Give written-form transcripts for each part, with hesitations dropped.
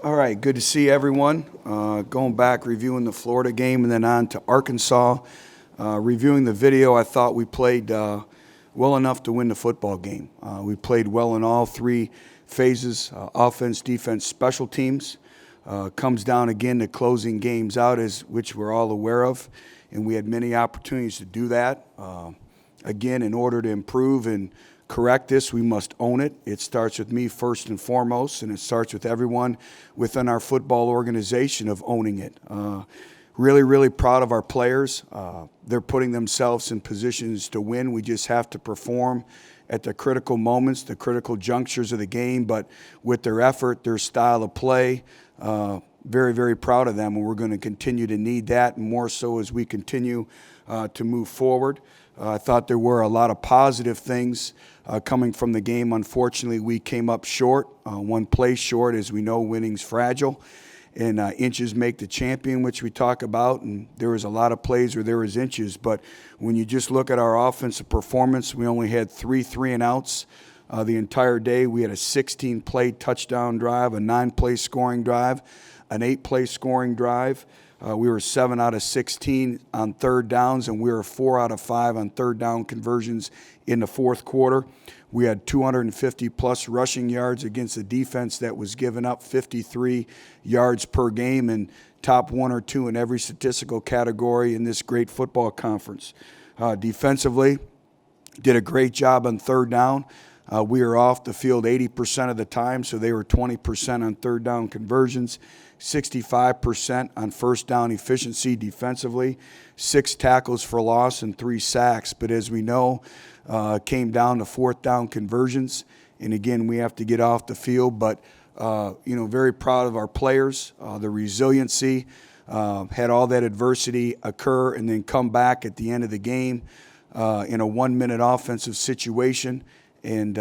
All right, good to see everyone. Going back, reviewing the Florida game, and then on to Arkansas. Reviewing the video, I thought we played well enough to win the football game. We played well in all three phases, offense, defense, special teams. Comes down again to closing games out, which we're all aware of, and we had many opportunities to do that. Again, in order to improve and correct this, we must own it. It starts with me first and foremost, and it starts with everyone within our football organization of owning it. Really, really proud of our players. They're putting themselves in positions to win. We just have to perform at the critical moments, the critical junctures of the game, but with their effort, their style of play, very, very proud of them, and we're going to continue to need that, and more so as we continue to move forward. I thought there were a lot of positive things coming from the game. Unfortunately, we came up short, one play short. As we know, winning's fragile, and inches make the champion, which we talk about, and there was a lot of plays where there was inches. But when you just look at our offensive performance, we only had three and outs the entire day. We had a 16-play touchdown drive, a 9-play scoring drive, an 8-play scoring drive. We were 7 out of 16 on third downs, and we were 4 out of 5 on third down conversions in the fourth quarter. We had 250-plus rushing yards against a defense that was giving up 53 yards per game and top 1 or 2 in every statistical category in this great football conference. Defensively, did a great job on third down. We were off the field 80% of the time, so they were 20% on third down conversions, 65% on first down efficiency defensively, 6 tackles for loss and 3 sacks. But as we know, came down to fourth down conversions. And again, we have to get off the field. But, very proud of our players, the resiliency, had all that adversity occur and then come back at the end of the game in a 1-minute offensive situation and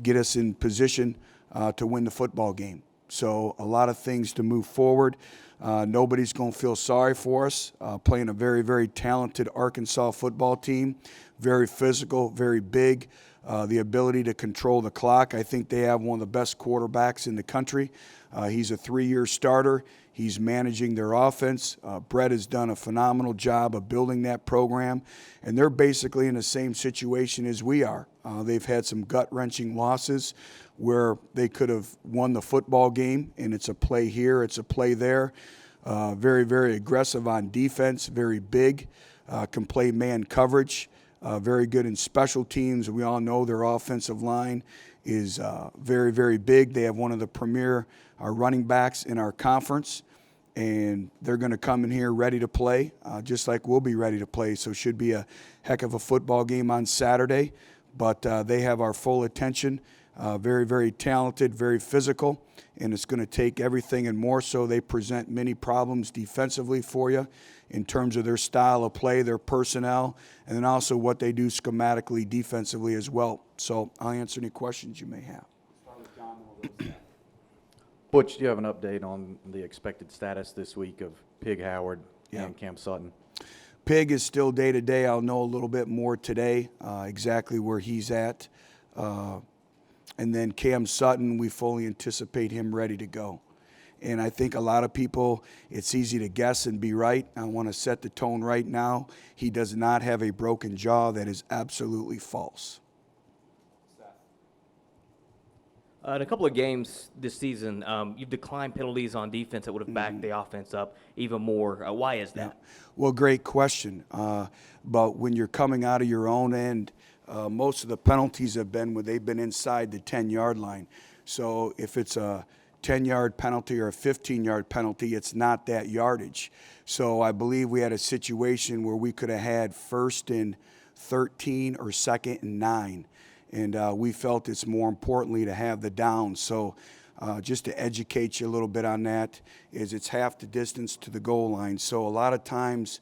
get us in position to win the football game. So a lot of things to move forward. Nobody's going to feel sorry for us. Playing a very, very talented Arkansas football team, very physical, very big. The ability to control the clock. I think they have one of the best quarterbacks in the country. He's a 3-year starter. He's managing their offense. Brett has done a phenomenal job of building that program, and they're basically in the same situation as we are. They've had some gut-wrenching losses where they could have won the football game, and it's a play here, it's a play there. Very, very aggressive on defense, very big, can play man coverage, very good in special teams. We all know their offensive line is very, very big. They have one of the premier running backs in our conference, and they're going to come in here ready to play, just like we'll be ready to play. So it should be a heck of a football game on Saturday, but they have our full attention. Very, very talented, very physical, and it's going to take everything and more so. They present many problems defensively for you in terms of their style of play, their personnel, and then also what they do schematically defensively as well. So I'll answer any questions you may have. Butch, do you have an update on the expected status this week of Pig Howard and Cam Sutton? Pig is still day-to-day. I'll know a little bit more today, exactly where he's at. And then Cam Sutton, we fully anticipate him ready to go. And I think a lot of people, it's easy to guess and be right. I want to set the tone right now. He does not have a broken jaw. That is absolutely false. In a couple of games this season, you've declined penalties on defense that would have backed the offense up even more. Why is that? Yeah. Well, great question. But when you're coming out of your own end, most of the penalties have been when they've been inside the 10-yard line. So if it's a 10-yard penalty or a 15-yard penalty, it's not that yardage. So I believe we had a situation where we could have had 1st and 13 or 2nd and 9. And we felt it's more importantly to have the down. So just to educate you a little bit on that, is it's half the distance to the goal line. So a lot of times,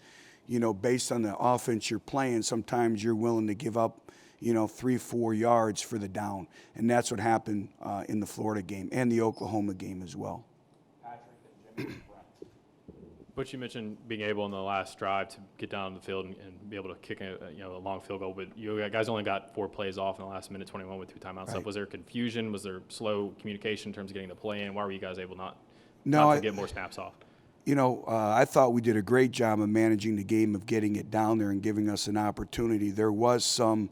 based on the offense you're playing, sometimes you're willing to give up 3-4 yards for the down. And that's what happened in the Florida game and the Oklahoma game as well. Butch, you mentioned being able in the last drive to get down the field and be able to kick a long field goal, but you guys only got 4 plays off in the last minute 21 with 2 timeouts. Right. Was there confusion? Was there slow communication in terms of getting the play in? Why were you guys able not No, not I- to get more snaps off? I thought we did a great job of managing the game, of getting it down there and giving us an opportunity. There was some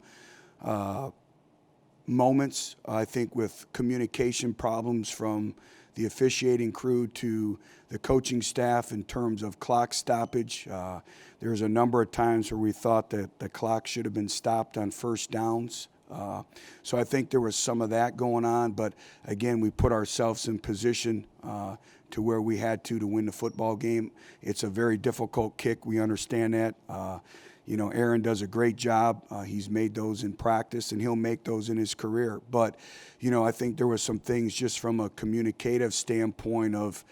moments, I think, with communication problems from the officiating crew to the coaching staff in terms of clock stoppage. There was a number of times where we thought that the clock should have been stopped on first downs. So I think there was some of that going on, but again, we put ourselves in position to where we had to win the football game. It's a very difficult kick. We understand that. Aaron does a great job. He's made those in practice, and he'll make those in his career. But, I think there was some things just from a communicative standpoint of,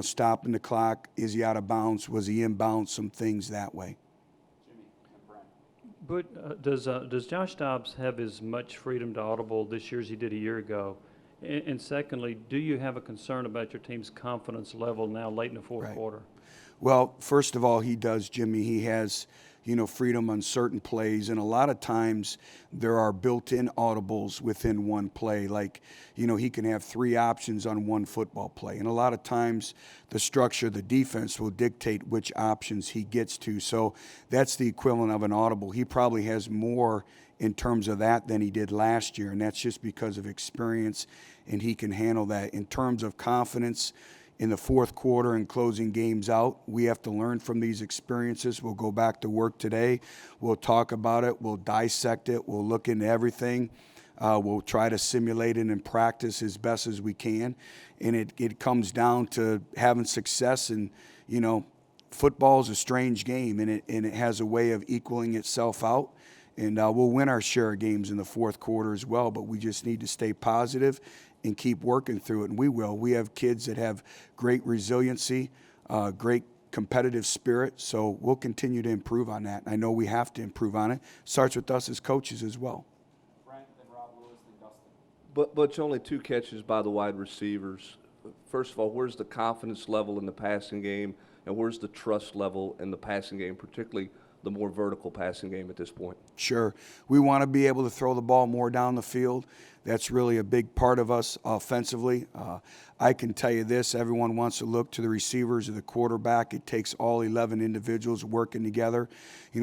stopping the clock. Is he out of bounds? Was he in bounds? Some things that way. But does Josh Dobbs have as much freedom to audible this year as he did a year ago? And secondly, do you have a concern about your team's confidence level now late in the fourth quarter? Well, first of all, he does, Jimmy. He has, freedom on certain plays. And a lot of times there are built-in audibles within one play. Like, he can have 3 options on one football play. And a lot of times the structure of the defense will dictate which options he gets to. So that's the equivalent of an audible. He probably has more in terms of that than he did last year. And that's just because of experience, and he can handle that. In terms of confidence, in the fourth quarter and closing games out, we have to learn from these experiences. We'll go back to work today. We'll talk about it. We'll dissect it. We'll look into everything. We'll try to simulate it and practice as best as we can. And it comes down to having success. And, football is a strange game, and it has a way of equaling itself out. And we'll win our share of games in the fourth quarter as well, but we just need to stay positive and keep working through it, and we will. We have kids that have great resiliency, great competitive spirit, so we'll continue to improve on that. I know we have to improve on it. Starts with us as coaches as well. Butch, only 2 catches by the wide receivers. First of all, where's the confidence level in the passing game, and where's the trust level in the passing game, particularly the more vertical passing game at this point? Sure. We want to be able to throw the ball more down the field. That's really a big part of us offensively. I can tell you this, everyone wants to look to the receivers or the quarterback. It takes all 11 individuals working together.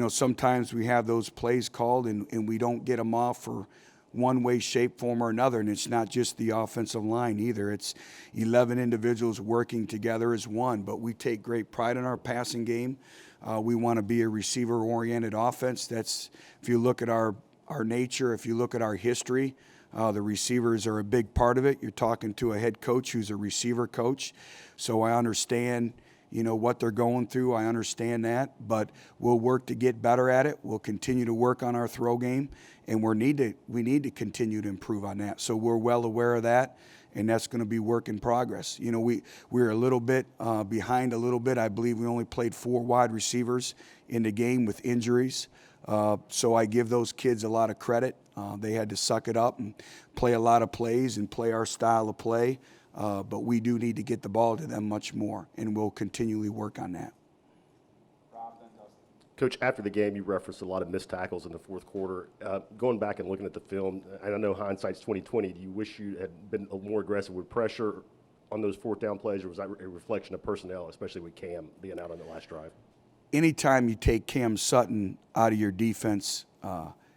Sometimes we have those plays called and we don't get them off for one way, shape, form, or another. And it's not just the offensive line either. It's 11 individuals working together as one. But we take great pride in our passing game. We want to be a receiver-oriented offense. That's, if you look at our nature, if you look at our history, the receivers are a big part of it. You're talking to a head coach who's a receiver coach. So I understand, what they're going through. I understand that. But we'll work to get better at it. We'll continue to work on our throw game. And we need to continue to improve on that. So we're well aware of that. And that's going to be work in progress. We're a little bit behind a little bit. I believe we only played 4 wide receivers in the game with injuries. So I give those kids a lot of credit. They had to suck it up and play a lot of plays and play our style of play. But we do need to get the ball to them much more, and we'll continually work on that. Coach, after the game, you referenced a lot of missed tackles in the fourth quarter. Going back and looking at the film, and I know hindsight's 20/20, do you wish you had been more aggressive with pressure on those fourth down plays, or was that a reflection of personnel, especially with Cam being out on the last drive? Anytime you take Cam Sutton out of your defense,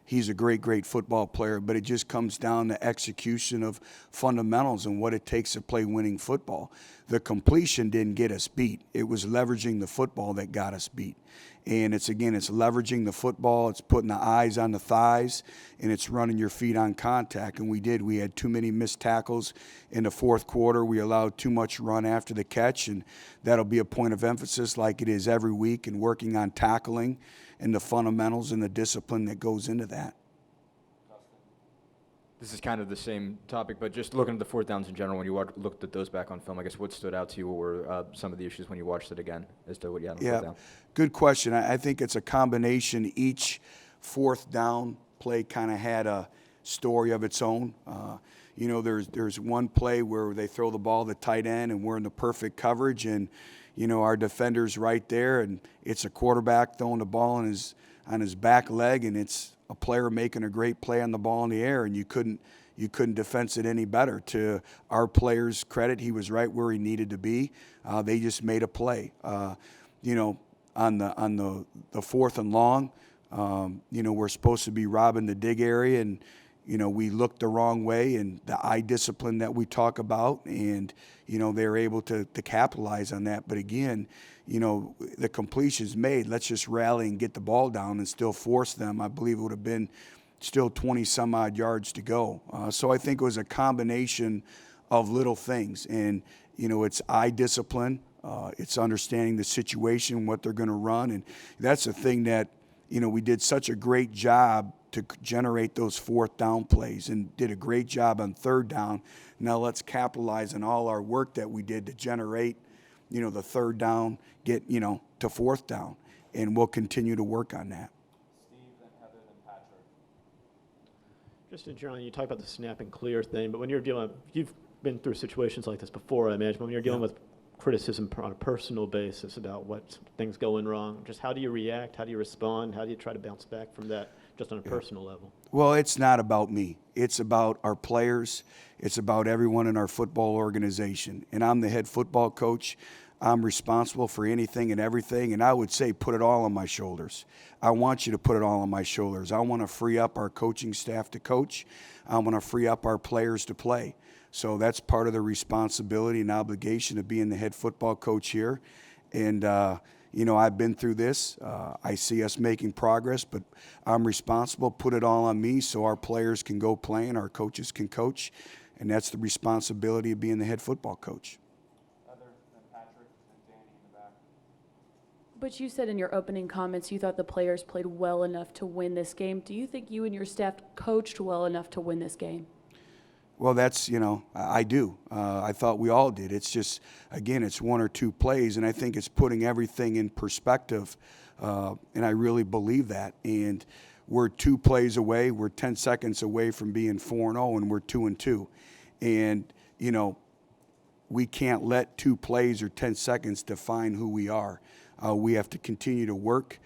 he's a great football player, but it just comes down to execution of fundamentals and what it takes to play winning football. The completion didn't get us beat. It was leveraging the football that got us beat. And it's leveraging the football, it's putting the eyes on the thighs, and it's running your feet on contact. And we did. We had too many missed tackles in the fourth quarter. We allowed too much run after the catch, and that'll be a point of emphasis like it is every week, and working on tackling and the fundamentals and the discipline that goes into that. This is kind of the same topic, but just looking at the fourth downs in general, when you looked at those back on film, I guess what stood out to you were some of the issues when you watched it again as to what you had on fourth down? Good question. I think it's a combination. Each fourth down play kind of had a story of its own. There's one play where they throw the ball to the tight end and we're in the perfect coverage, and our defender's right there, and it's a quarterback throwing the ball in his, on his back leg, and it's a player making a great play on the ball in the air, and you couldn't defense it any better. To our players' credit, he was right where he needed to be. They just made a play. You know, on the 4th and long, you know, we're supposed to be robbing the dig area, and you know, we looked the wrong way, and the eye discipline that we talk about, and you know, they were able to capitalize on that. But again, you know, the completion's made. Let's just rally and get the ball down and still force them. I believe it would have been still 20 some odd yards to go. So I think it was a combination of little things, and you know, it's eye discipline, it's understanding the situation, what they're going to run, and that's the thing that, you know, we did such a great job to generate those 4th down plays, and did a great job on 3rd down. Now let's capitalize on all our work that we did to generate, you know, the 3rd down, get, you know, to 4th down, and we'll continue to work on that. Just in general, you talk about the snap and clear thing, but when you're dealing, you've been through situations like this before, I imagine, when you're dealing with criticism on a personal basis about what things going wrong, just how do you react? How do you respond? How do you try to bounce back from that just on a personal level? Well, it's not about me. It's about our players. It's about everyone in our football organization. And I'm the head football coach. I'm responsible for anything and everything, and I would say put it all on my shoulders. I want you to put it all on my shoulders. I want to free up our coaching staff to coach. I want to free up our players to play. So that's part of the responsibility and obligation of being the head football coach here. And, you know, I've been through this. I see us making progress, but I'm responsible. Put it all on me so our players can go play and our coaches can coach. And that's the responsibility of being the head football coach. But you said in your opening comments you thought the players played well enough to win this game. Do you think you and your staff coached well enough to win this game? Well, that's, you know, I do. I thought we all did. It's just, again, it's 1 or 2 plays, and I think it's putting everything in perspective, and I really believe that. And we're 2 plays away. We're 10 seconds away from being 4-0, and we're 2-2. And, you know, we can't let 2 plays or 10 seconds define who we are. We have to continue to work,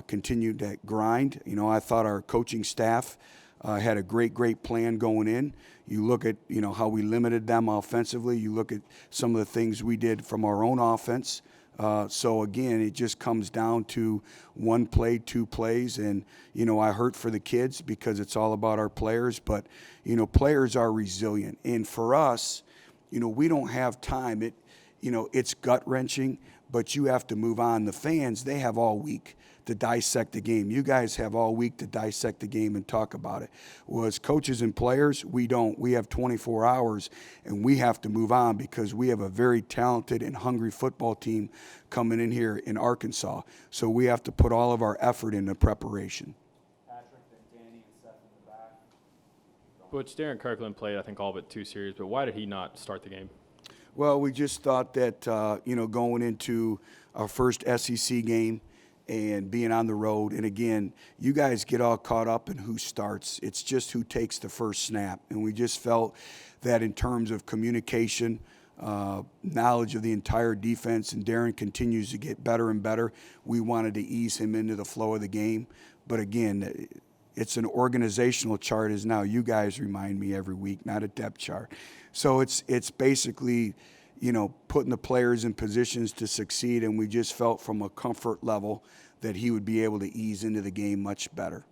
continue to grind. You know, I thought our coaching staff had a great plan going in. You look at, you know, how we limited them offensively. You look at some of the things we did from our own offense. So, again, it just comes down to 1 play, 2 plays. And, you know, I hurt for the kids because it's all about our players. But, you know, players are resilient. And for us, you know, we don't have time. You know, it's gut-wrenching, but you have to move on. The fans, they have all week to dissect the game. You guys have all week to dissect the game and talk about it. Well, as coaches and players, we don't. We have 24 hours, and we have to move on because we have a very talented and hungry football team coming in here in Arkansas. So we have to put all of our effort into preparation. Butch, Darren Kirkland played, I think, all but 2 series, but why did he not start the game? Well, we just thought that, you know, going into our first SEC game and being on the road, and again, you guys get all caught up in who starts. It's just who takes the first snap. And we just felt that in terms of communication, knowledge of the entire defense, and Darren continues to get better and better, we wanted to ease him into the flow of the game. But again, it's an organizational chart, as now you guys remind me every week, not a depth chart. So it's basically, you know, putting the players in positions to succeed, and we just felt from a comfort level that he would be able to ease into the game much better.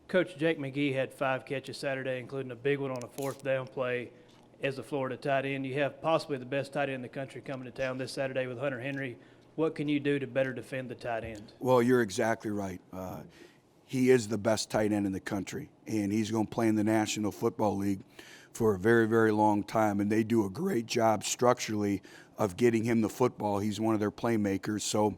Coach Jake McGee had 5 catches Saturday, including a big one on a 4th down play as a Florida tight end. You have possibly the best tight end in the country coming to town this Saturday with Hunter Henry. What can you do to better defend the tight end? Well, you're exactly right. He is the best tight end in the country, and he's going to play in the National Football League for a very, very long time, and they do a great job structurally of getting him the football. He's one of their playmakers, so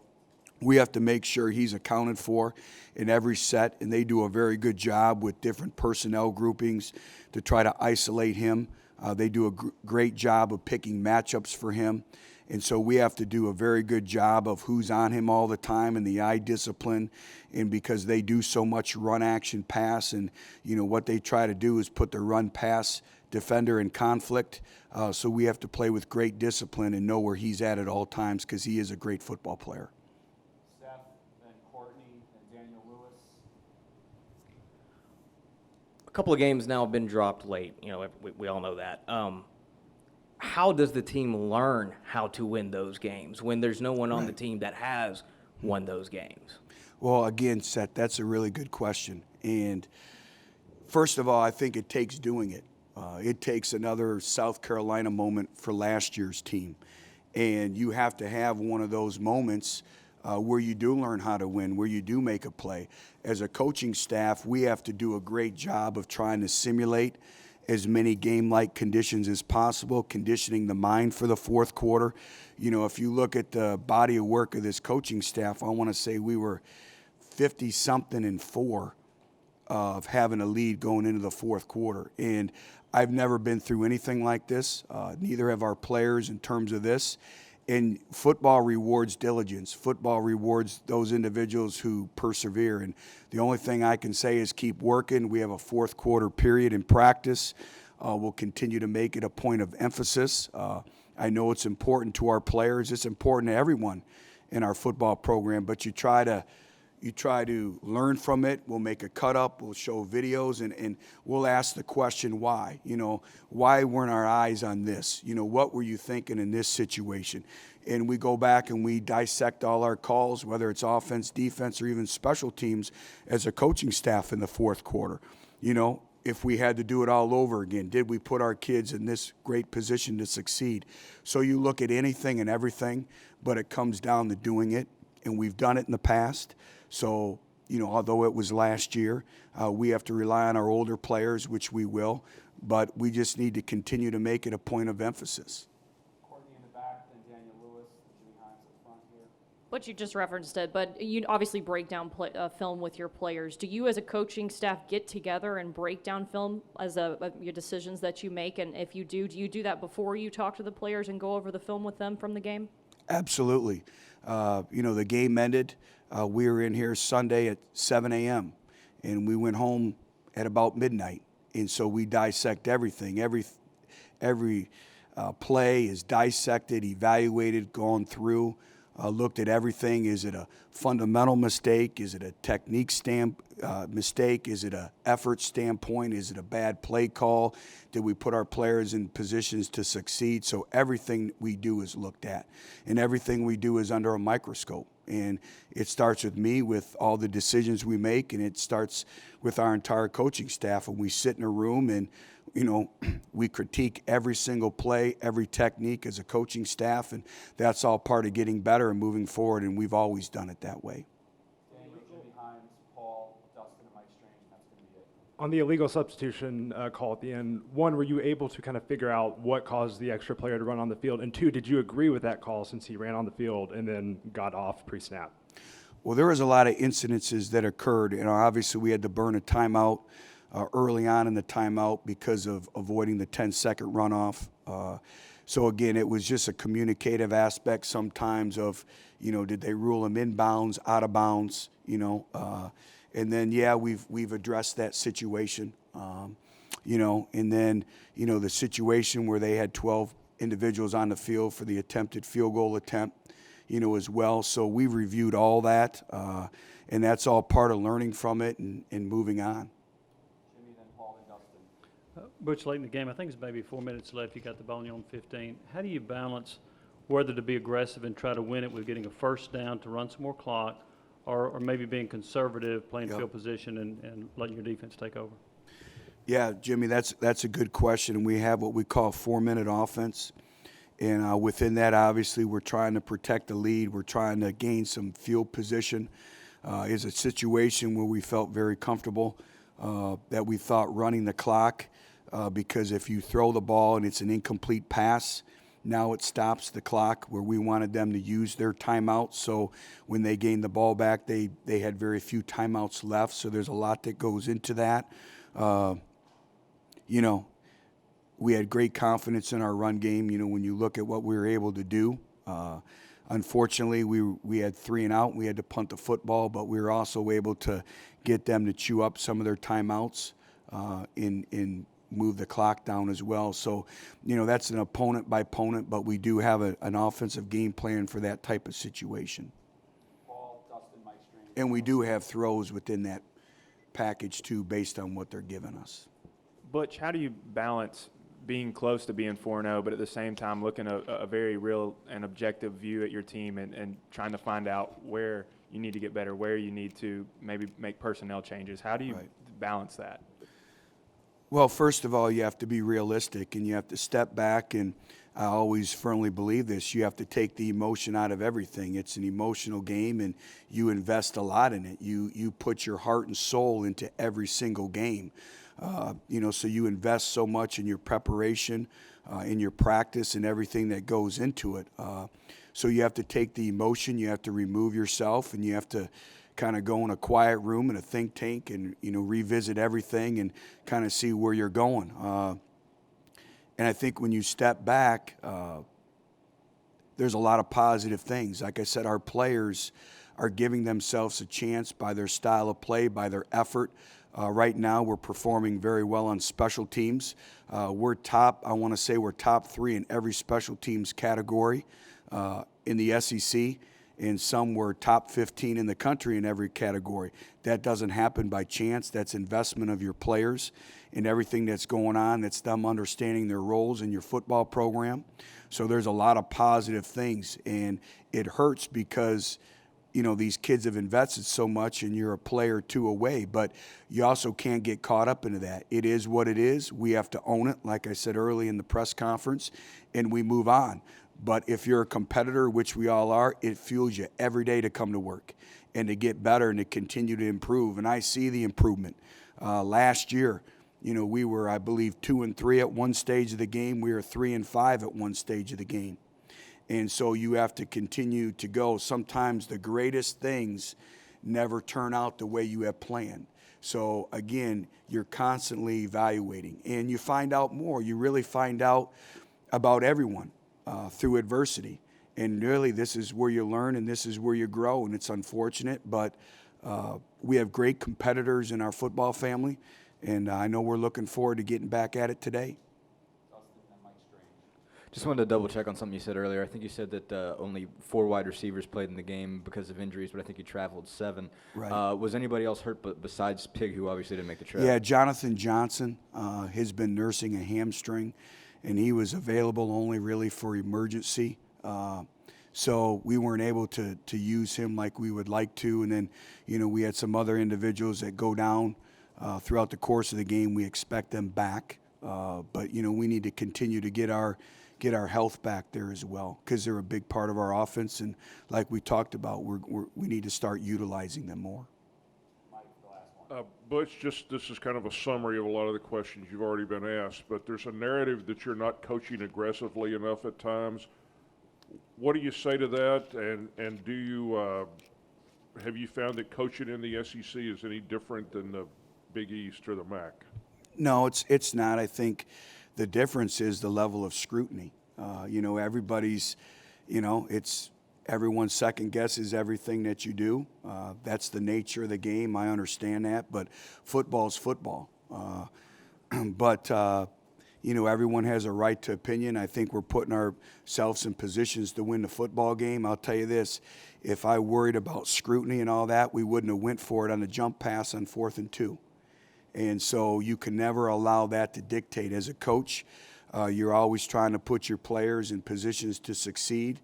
we have to make sure he's accounted for in every set, and they do a very good job with different personnel groupings to try to isolate him. They do a great job of picking matchups for him. And so we have to do a very good job of who's on him all the time and the eye discipline. And because they do so much run action pass, and, you know, what they try to do is put the run pass defender in conflict. So we have to play with great discipline and know where he's at all times because he is a great football player. Steph, couple of games now have been dropped late. You know, we all know that. How does the team learn how to win those games when there's no one on the team that has won those games? Well, again, Seth, that's a really good question. And first of all, I think it takes doing it. It takes another South Carolina moment for last year's team. And you have to have one of those moments where you do learn how to win, where you do make a play. As a coaching staff, we have to do a great job of trying to simulate as many game-like conditions as possible, conditioning the mind for the fourth quarter. You know, if you look at the body of work of this coaching staff, I want to say we were 50-something and 4 of having a lead going into the fourth quarter. And I've never been through anything like this. Neither have our players in terms of this. And football rewards diligence. Football rewards those individuals who persevere. And the only thing I can say is keep working. We have a fourth quarter period in practice. We'll continue to make it a point of emphasis. I know it's important to our players. It's important to everyone in our football program. But you try to learn from it. We'll make a cut up. We'll show videos, and we'll ask the question why. You know, why weren't our eyes on this? You know, what were you thinking in this situation? And we go back and we dissect all our calls, whether it's offense, defense, or even special teams as a coaching staff in the fourth quarter. You know, if we had to do it all over again, did we put our kids in this great position to succeed? So you look at anything and everything, but it comes down to doing it, and we've done it in the past. So, you know, although it was last year, we have to rely on our older players, which we will, but we just need to continue to make it a point of emphasis. Courtney in the back, then Daniel Lewis, Jimmy Hines up front here. But you just referenced it, but you obviously break down film with your players. Do you as a coaching staff get together and break down film as your decisions that you make? And if you do you do that before you talk to the players and go over the film with them from the game? Absolutely. You know, the game ended. We were in here Sunday at 7 a.m., and we went home at about midnight. And so we dissect everything. Every play is dissected, evaluated, gone through, looked at everything. Is it a fundamental mistake? Is it a technique mistake? Is it an effort standpoint? Is it a bad play call? Did we put our players in positions to succeed? So everything we do is looked at, and everything we do is under a microscope. And it starts with me, with all the decisions we make, and it starts with our entire coaching staff. And we sit in a room and, you know, we critique every single play, every technique as a coaching staff, and that's all part of getting better and moving forward, and we've always done it that way. Daniel, Jimmy Hines, Paul, Dustin, and Mike Strange, and that's going to be it. On the illegal substitution call at the end, one, were you able to kind of figure out what caused the extra player to run on the field? And two, did you agree with that call since he ran on the field and then got off pre-snap? Well, there was a lot of incidences that occurred. You know, obviously we had to burn a timeout early on in the timeout because of avoiding the 10-second runoff. So again, it was just a communicative aspect sometimes of, you know, did they rule him inbounds, out of bounds, you know, and then, yeah, we've addressed that situation, you know, and then, you know, the situation where they had 12 individuals on the field for the attempted field goal attempt, you know, as well. So we reviewed all that, and that's all part of learning from it and moving on. Jimmy, then Paul, then Dustin. Butch, late in the game, I think it's maybe 4 minutes left. You got the ball on your own 15. How do you balance whether to be aggressive and try to win it with getting a first down to run some more clock, or maybe being conservative, playing field position, and letting your defense take over? Yeah, Jimmy, that's a good question. We have what we call 4-minute offense. And within that, obviously, we're trying to protect the lead. We're trying to gain some field position. It's a situation where we felt very comfortable that we thought running the clock, because if you throw the ball and it's an incomplete pass, now it stops the clock, where we wanted them to use their timeout. So when they gained the ball back, they had very few timeouts left. So there's a lot that goes into that. You know, we had great confidence in our run game. You know, when you look at what we were able to do, unfortunately, we had 3 and out. We had to punt the football, but we were also able to get them to chew up some of their timeouts and move the clock down as well. So, you know, that's an opponent by opponent, but we do have an offensive game plan for that type of situation. Paul, Dustin, Mike Strange. And we do have throws within that package too based on what they're giving us. Butch, how do you balance being close to being 4-0, but at the same time looking at a very real and objective view at your team and trying to find out where you need to get better, where you need to maybe make personnel changes? How do you balance that? Well, first of all, you have to be realistic and you have to step back, and I always firmly believe this. You have to take the emotion out of everything. It's an emotional game, and you invest a lot in it. You put your heart and soul into every single game. So you invest so much in your preparation, in your practice, and everything that goes into it. So you have to take the emotion, you have to remove yourself, and you have to kind of go in a quiet room in a think tank and, revisit everything and kind of see where you're going. And I think when you step back, there's a lot of positive things. Like I said, our players are giving themselves a chance by their style of play, by their effort. Right now, we're performing very well on special teams. We're top 3 in every special teams category in the SEC, and some were top 15 in the country in every category. That doesn't happen by chance. That's investment of your players and everything that's going on. That's them understanding their roles in your football program. So there's a lot of positive things, and it hurts because these kids have invested so much and you're a player or two away, but you also can't get caught up into that. It is what it is. We have to own it, like I said early in the press conference, and we move on. But if you're a competitor, which we all are, it fuels you every day to come to work and to get better and to continue to improve. And I see the improvement. Last year, we were, I believe, 2-3 at one stage of the game. We were 3-5 at one stage of the game. And so you have to continue to go. Sometimes the greatest things never turn out the way you have planned. So, again, you're constantly evaluating. And you find out more. You really find out about everyone through adversity. And really, this is where you learn and this is where you grow. And it's unfortunate, but we have great competitors in our football family. And I know we're looking forward to getting back at it today. Just wanted to double check on something you said earlier. I think you said that only 4 wide receivers played in the game because of injuries, but I think you traveled 7. Right. Was anybody else hurt besides Pig, who obviously didn't make the trip? Yeah, Jonathan Johnson has been nursing a hamstring, and he was available only really for emergency. So we weren't able to use him like we would like to. And then, we had some other individuals that go down throughout the course of the game. We expect them back. But, we need to continue to get our health back there as well, because they're a big part of our offense, and like we talked about, we need to start utilizing them more. Butch, this is kind of a summary of a lot of the questions you've already been asked, but there's a narrative that you're not coaching aggressively enough at times. What do you say to that, and do you have you found that coaching in the SEC is any different than the Big East or the MAC? No, it's not. I think the difference is the level of scrutiny. Everybody's, everyone second guesses everything that you do. That's the nature of the game. I understand that, but football's football. But everyone has a right to opinion. I think we're putting ourselves in positions to win the football game. I'll tell you this, if I worried about scrutiny and all that, we wouldn't have went for it on the jump pass on 4th and 2. And so you can never allow that to dictate. As a coach, you're always trying to put your players in positions to succeed.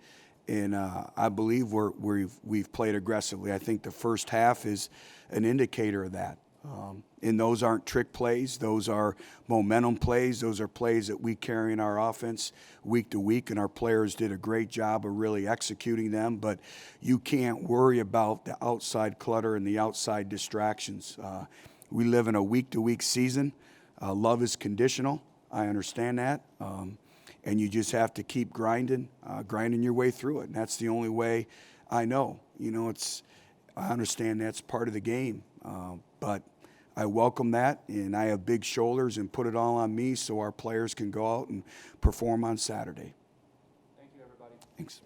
And I believe we've played aggressively. I think the first half is an indicator of that. And those aren't trick plays. Those are momentum plays. Those are plays that we carry in our offense week to week, and our players did a great job of really executing them. But you can't worry about the outside clutter and the outside distractions. We live in a week-to-week season. Love is conditional. I understand that. And you just have to keep grinding your way through it. And that's the only way I know. I understand that's part of the game. But I welcome that, and I have big shoulders and put it all on me so our players can go out and perform on Saturday. Thank you, everybody. Thanks.